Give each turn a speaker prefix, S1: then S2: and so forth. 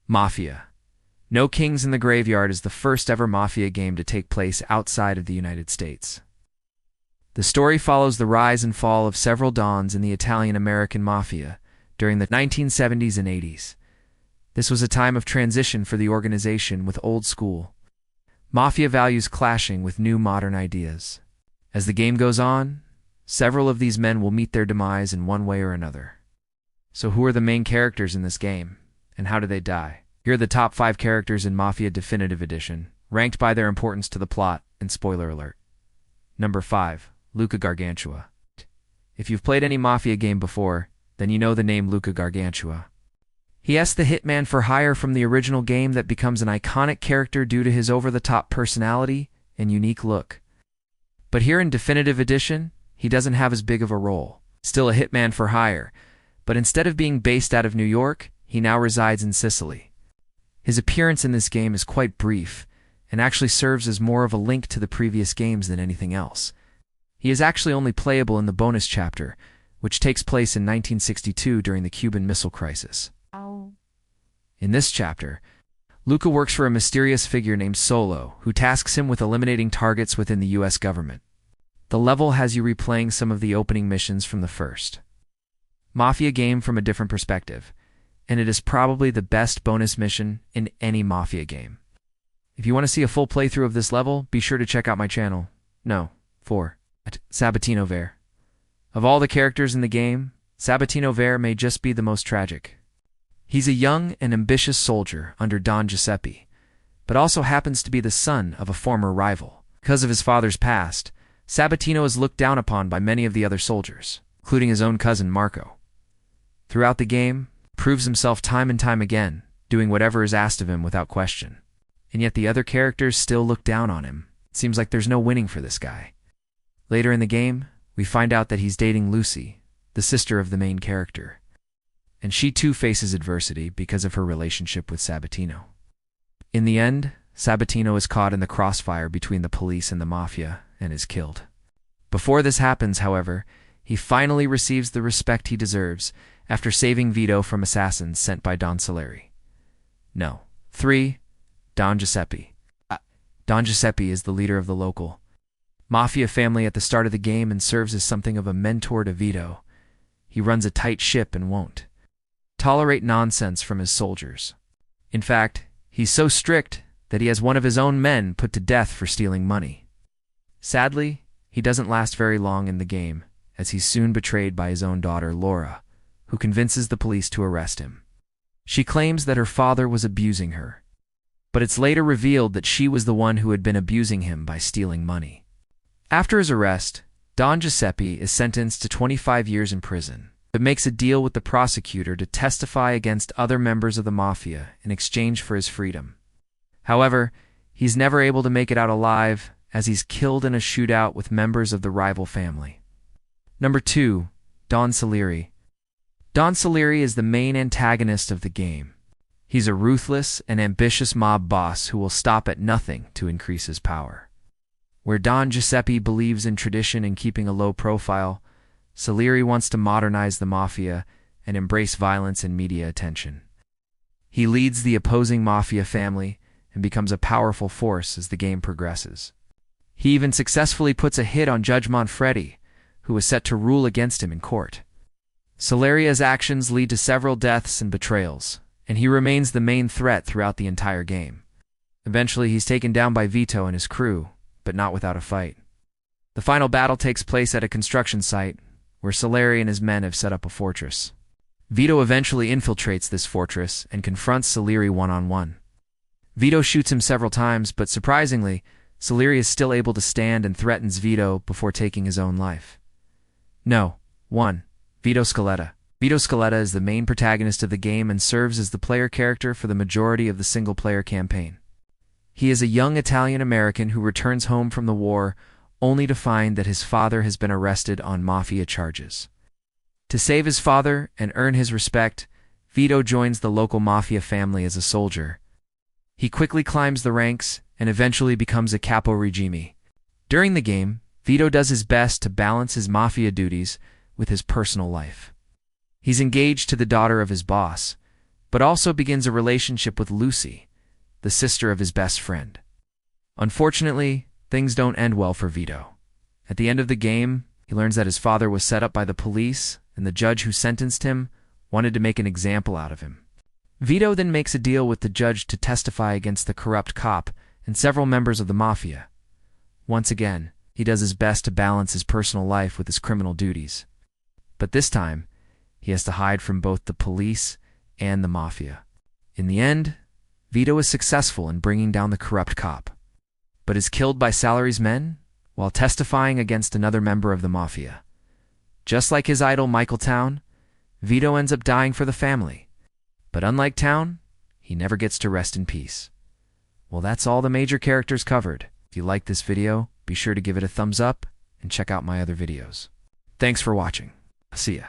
S1: Mafia. No Kings in the Graveyard is the first ever Mafia game to take place outside of the United States. The story follows the rise and fall of several dons in the Italian-American Mafia during the 1970s and 80s. This was a time of transition for the organization, with old school Mafia values clashing with new modern ideas. As the game goes on, several of these men will meet their demise in one way or another. So who are the main characters in this game, and how do they die? Here are the top 5 characters in Mafia Definitive Edition, ranked by their importance to the plot, and spoiler alert. Number 5. Luca Gargantua. If you've played any Mafia game before, then you know the name Luca Gargantua. He is the hitman for hire from the original game that becomes an iconic character due to his over-the-top personality and unique look. But here in Definitive Edition, he doesn't have as big of a role. Still a hitman for hire, but instead of being based out of New York, he now resides in Sicily. His appearance in this game is quite brief, and actually serves as more of a link to the previous games than anything else. He is actually only playable in the bonus chapter, which takes place in 1962 during the Cuban Missile Crisis. In this chapter, Luca works for a mysterious figure named Solo, who tasks him with eliminating targets within the US government. The level has you replaying some of the opening missions from the first Mafia game from a different perspective, and it is probably the best bonus mission in any Mafia game. If you want to see a full playthrough of this level, be sure to check out my channel. No, 4. At Sabatino Ver. Of all the characters in the game, Sabatino Ver may just be the most tragic. He's a young and ambitious soldier under Don Giuseppe, but also happens to be the son of a former rival. Because of his father's past, Sabatino is looked down upon by many of the other soldiers, including his own cousin Marco. Throughout the game, proves himself time and time again, doing whatever is asked of him without question. And yet the other characters still look down on him. It seems like there's no winning for this guy. Later in the game, we find out that he's dating Lucy, the sister of the main character. And she too faces adversity because of her relationship with Sabatino. In the end, Sabatino is caught in the crossfire between the police and the Mafia and is killed. Before this happens, however, he finally receives the respect he deserves after saving Vito from assassins sent by Don Salieri. No. 3. Don Giuseppe. Don Giuseppe is the leader of the local Mafia family at the start of the game and serves as something of a mentor to Vito. He runs a tight ship and won't tolerate nonsense from his soldiers. In fact, he's so strict that he has one of his own men put to death for stealing money. Sadly, he doesn't last very long in the game, as he's soon betrayed by his own daughter, Laura, who convinces the police to arrest him. She claims that her father was abusing her, but it's later revealed that she was the one who had been abusing him by stealing money. After his arrest, Don Giuseppe is sentenced to 25 years in prison, but makes a deal with the prosecutor to testify against other members of the Mafia in exchange for his freedom. However, he's never able to make it out alive, as he's killed in a shootout with members of the rival family. Number 2. Don Salieri. Don Salieri is the main antagonist of the game. He's a ruthless and ambitious mob boss who will stop at nothing to increase his power. Where Don Giuseppe believes in tradition and keeping a low profile, Salieri wants to modernize the Mafia and embrace violence and media attention. He leads the opposing Mafia family and becomes a powerful force as the game progresses. He even successfully puts a hit on Judge Manfredi, who is set to rule against him in court. Saleria's actions lead to several deaths and betrayals, and he remains the main threat throughout the entire game. Eventually, he's taken down by Vito and his crew, but not without a fight. The final battle takes place at a construction site, where Salieri and his men have set up a fortress. Vito eventually infiltrates this fortress and confronts Salieri one-on-one. Vito shoots him several times, but surprisingly, Salieri is still able to stand and threatens Vito before taking his own life. No. 1. Vito Scaletta. Vito Scaletta is the main protagonist of the game and serves as the player character for the majority of the single-player campaign. He is a young Italian-American who returns home from the war only to find that his father has been arrested on Mafia charges. To save his father and earn his respect, Vito joins the local Mafia family as a soldier. He quickly climbs the ranks and eventually becomes a capo regime. During the game, Vito does his best to balance his Mafia duties with his personal life. He's engaged to the daughter of his boss, but also begins a relationship with Lucy, the sister of his best friend. Unfortunately, things don't end well for Vito. At the end of the game, he learns that his father was set up by the police, and the judge who sentenced him wanted to make an example out of him. Vito then makes a deal with the judge to testify against the corrupt cop and several members of the Mafia. Once again, he does his best to balance his personal life with his criminal duties. But this time, he has to hide from both the police and the Mafia. In the end, Vito is successful in bringing down the corrupt cop, but is killed by Salary's men while testifying against another member of the Mafia. Just like his idol Michael Town, Vito ends up dying for the family. But unlike Town, he never gets to rest in peace. Well, that's all the major characters covered. If you liked this video, be sure to give it a thumbs up and check out my other videos. Thanks for watching. See ya.